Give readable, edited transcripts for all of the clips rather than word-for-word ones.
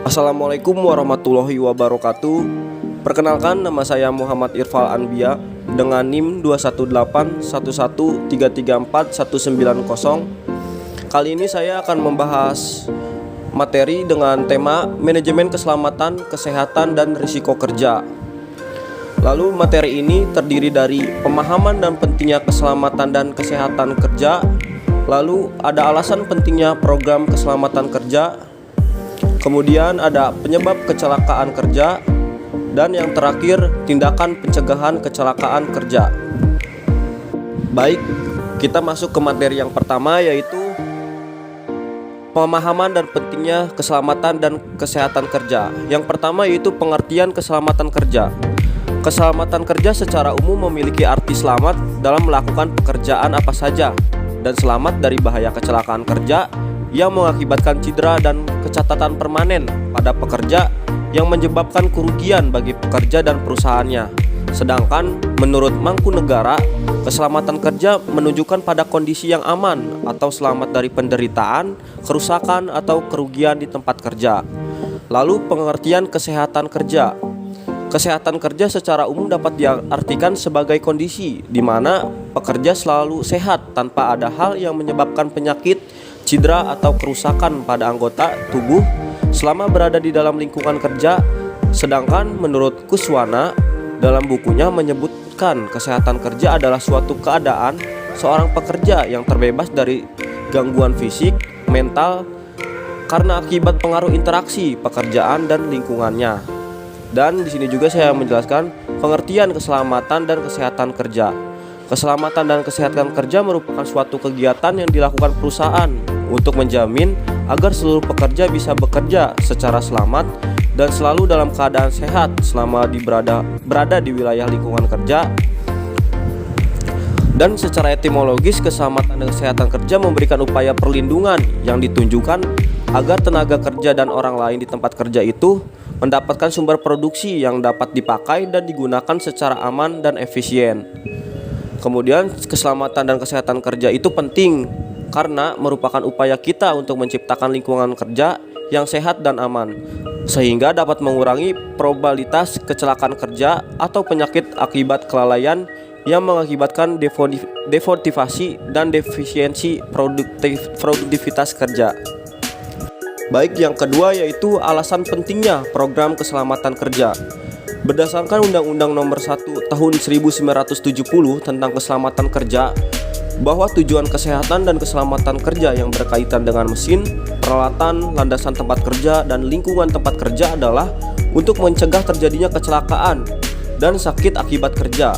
Assalamualaikum warahmatullahi wabarakatuh. Perkenalkan, nama saya Muhammad Irfal Anbiya dengan NIM 21811334190. Kali ini saya akan membahas materi dengan tema manajemen keselamatan, kesehatan, dan risiko kerja. Lalu materi ini terdiri dari pemahaman dan pentingnya keselamatan dan kesehatan kerja. Lalu ada alasan pentingnya program keselamatan kerja. Kemudian ada penyebab kecelakaan kerja. Dan yang terakhir, tindakan pencegahan kecelakaan kerja. Baik, kita masuk ke materi yang pertama, yaitu pemahaman dan pentingnya keselamatan dan kesehatan kerja. Yang pertama yaitu pengertian keselamatan kerja. Keselamatan kerja secara umum memiliki arti selamat dalam melakukan pekerjaan apa saja dan selamat dari bahaya kecelakaan kerja yang mengakibatkan cedera dan kecacatan permanen pada pekerja yang menyebabkan kerugian bagi pekerja dan perusahaannya. Sedangkan menurut Mangkunegara, keselamatan kerja menunjukkan pada kondisi yang aman atau selamat dari penderitaan, kerusakan atau kerugian di tempat kerja. Lalu pengertian kesehatan kerja. Kesehatan kerja secara umum dapat diartikan sebagai kondisi di mana pekerja selalu sehat tanpa ada hal yang menyebabkan penyakit, cedera atau kerusakan pada anggota tubuh selama berada di dalam lingkungan kerja. Sedangkan menurut Kuswana dalam bukunya menyebutkan kesehatan kerja adalah suatu keadaan seorang pekerja yang terbebas dari gangguan fisik, mental karena akibat pengaruh interaksi pekerjaan dan lingkungannya. Dan di sini juga saya menjelaskan pengertian keselamatan dan kesehatan kerja. Keselamatan dan kesehatan kerja merupakan suatu kegiatan yang dilakukan perusahaan untuk menjamin agar seluruh pekerja bisa bekerja secara selamat dan selalu dalam keadaan sehat selama berada di wilayah lingkungan kerja. Dan secara etimologis, keselamatan dan kesehatan kerja memberikan upaya perlindungan yang ditunjukkan agar tenaga kerja dan orang lain di tempat kerja itu mendapatkan sumber produksi yang dapat dipakai dan digunakan secara aman dan efisien. Kemudian keselamatan dan kesehatan kerja itu penting karena merupakan upaya kita untuk menciptakan lingkungan kerja yang sehat dan aman, sehingga dapat mengurangi probabilitas kecelakaan kerja atau penyakit akibat kelalaian yang mengakibatkan demotivasi dan defisiensi produktivitas kerja. Baik, yang kedua yaitu alasan pentingnya program keselamatan kerja. Berdasarkan Undang-Undang Nomor 1 Tahun 1970 tentang keselamatan kerja, bahwa tujuan kesehatan dan keselamatan kerja yang berkaitan dengan mesin, peralatan, landasan tempat kerja, dan lingkungan tempat kerja adalah untuk mencegah terjadinya kecelakaan dan sakit akibat kerja.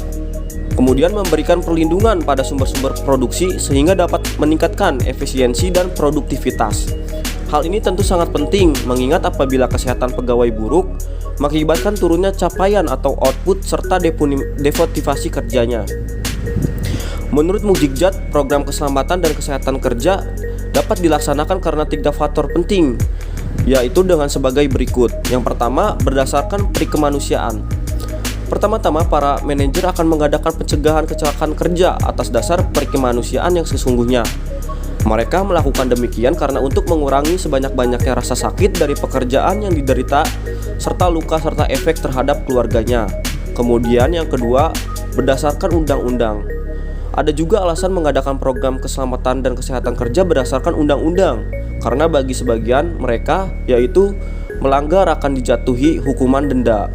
Kemudian memberikan perlindungan pada sumber-sumber produksi sehingga dapat meningkatkan efisiensi dan produktivitas. Hal ini tentu sangat penting mengingat apabila kesehatan pegawai buruk mengakibatkan turunnya capaian atau output serta demotivasi kerjanya. Menurut Mukjizat, program keselamatan dan kesehatan kerja dapat dilaksanakan karena 3 faktor penting, yaitu dengan sebagai berikut. Yang pertama, berdasarkan perikemanusiaan. Pertama-tama, para manajer akan mengadakan pencegahan kecelakaan kerja atas dasar perikemanusiaan yang sesungguhnya. Mereka melakukan demikian karena untuk mengurangi sebanyak-banyaknya rasa sakit dari pekerjaan yang diderita serta luka serta efek terhadap keluarganya. Kemudian yang kedua, berdasarkan undang-undang. Ada juga alasan mengadakan program keselamatan dan kesehatan kerja berdasarkan undang-undang karena bagi sebagian mereka yaitu melanggar akan dijatuhi hukuman denda.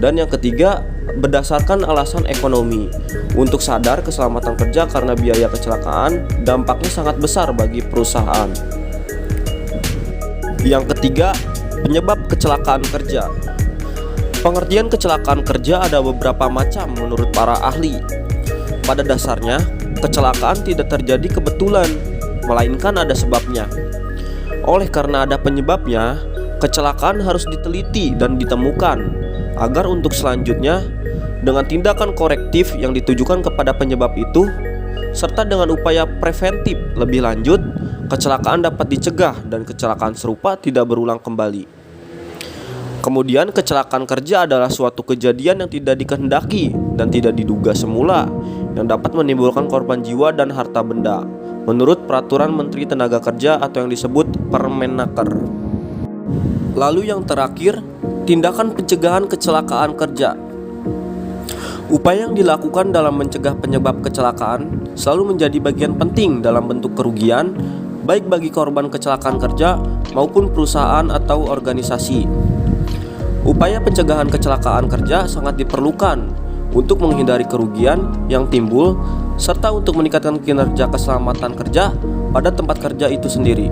Dan yang ketiga, berdasarkan alasan ekonomi. Untuk sadar keselamatan kerja karena biaya kecelakaan dampaknya sangat besar bagi perusahaan. Yang ketiga, penyebab kecelakaan kerja. Pengertian kecelakaan kerja ada beberapa macam menurut para ahli. Pada dasarnya, kecelakaan tidak terjadi kebetulan, melainkan ada sebabnya. Oleh karena ada penyebabnya, kecelakaan harus diteliti dan ditemukan agar untuk selanjutnya dengan tindakan korektif yang ditujukan kepada penyebab itu serta dengan upaya preventif lebih lanjut, kecelakaan dapat dicegah dan kecelakaan serupa tidak berulang kembali. Kemudian kecelakaan kerja adalah suatu kejadian yang tidak dikehendaki dan tidak diduga semula yang dapat menimbulkan korban jiwa dan harta benda menurut Peraturan Menteri Tenaga Kerja atau yang disebut Permenaker. Lalu yang terakhir, tindakan pencegahan kecelakaan kerja. Upaya yang dilakukan dalam mencegah penyebab kecelakaan selalu menjadi bagian penting dalam bentuk kerugian, baik bagi korban kecelakaan kerja maupun perusahaan atau organisasi. Upaya pencegahan kecelakaan kerja sangat diperlukan untuk menghindari kerugian yang timbul serta untuk meningkatkan kinerja keselamatan kerja pada tempat kerja itu sendiri.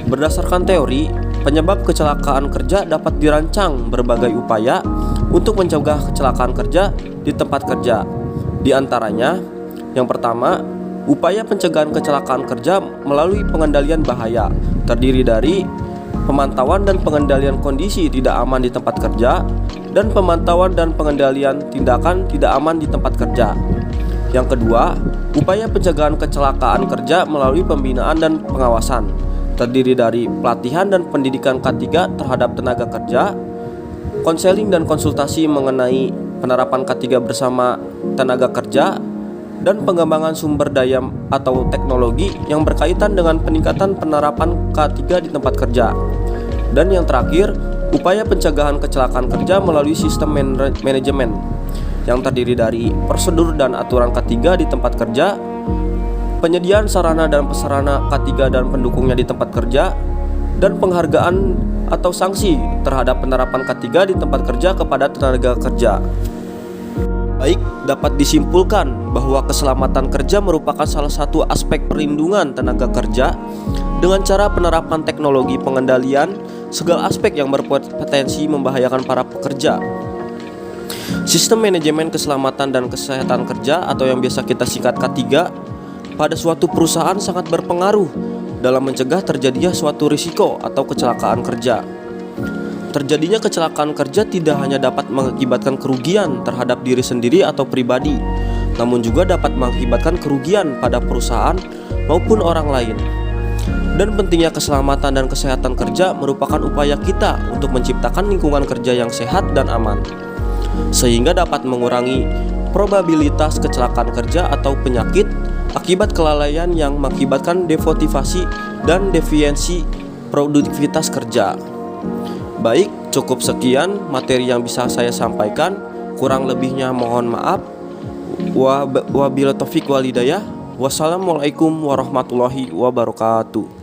Berdasarkan teori, penyebab kecelakaan kerja dapat dirancang berbagai upaya untuk mencegah kecelakaan kerja di tempat kerja. Di antaranya, yang pertama, upaya pencegahan kecelakaan kerja melalui pengendalian bahaya, terdiri dari pemantauan dan pengendalian kondisi tidak aman di tempat kerja, dan pemantauan dan pengendalian tindakan tidak aman di tempat kerja. Yang kedua, upaya pencegahan kecelakaan kerja melalui pembinaan dan pengawasan, terdiri dari pelatihan dan pendidikan K3 terhadap tenaga kerja, konseling dan konsultasi mengenai penerapan K3 bersama tenaga kerja, dan pengembangan sumber daya atau teknologi yang berkaitan dengan peningkatan penerapan K3 di tempat kerja. Dan yang terakhir, upaya pencegahan kecelakaan kerja melalui sistem manajemen yang terdiri dari prosedur dan aturan K3 di tempat kerja, penyediaan sarana dan prasarana K3 dan pendukungnya di tempat kerja, dan penghargaan atau sanksi terhadap penerapan K3 di tempat kerja kepada tenaga kerja. Baik, dapat disimpulkan bahwa keselamatan kerja merupakan salah satu aspek perlindungan tenaga kerja dengan cara penerapan teknologi pengendalian segala aspek yang berpotensi membahayakan para pekerja. Sistem manajemen keselamatan dan kesehatan kerja atau yang biasa kita singkat K3 pada suatu perusahaan sangat berpengaruh dalam mencegah terjadinya suatu risiko atau kecelakaan kerja. Terjadinya kecelakaan kerja tidak hanya dapat mengakibatkan kerugian terhadap diri sendiri atau pribadi, namun juga dapat mengakibatkan kerugian pada perusahaan maupun orang lain. Dan pentingnya keselamatan dan kesehatan kerja merupakan upaya kita untuk menciptakan lingkungan kerja yang sehat dan aman, sehingga dapat mengurangi probabilitas kecelakaan kerja atau penyakit akibat kelalaian yang mengakibatkan demotivasi dan deviasi produktivitas kerja. Baik, cukup sekian materi yang bisa saya sampaikan. Kurang lebihnya mohon maaf. Wabillahi taufiq wal hidayah. Wassalamualaikum warahmatullahi wabarakatuh.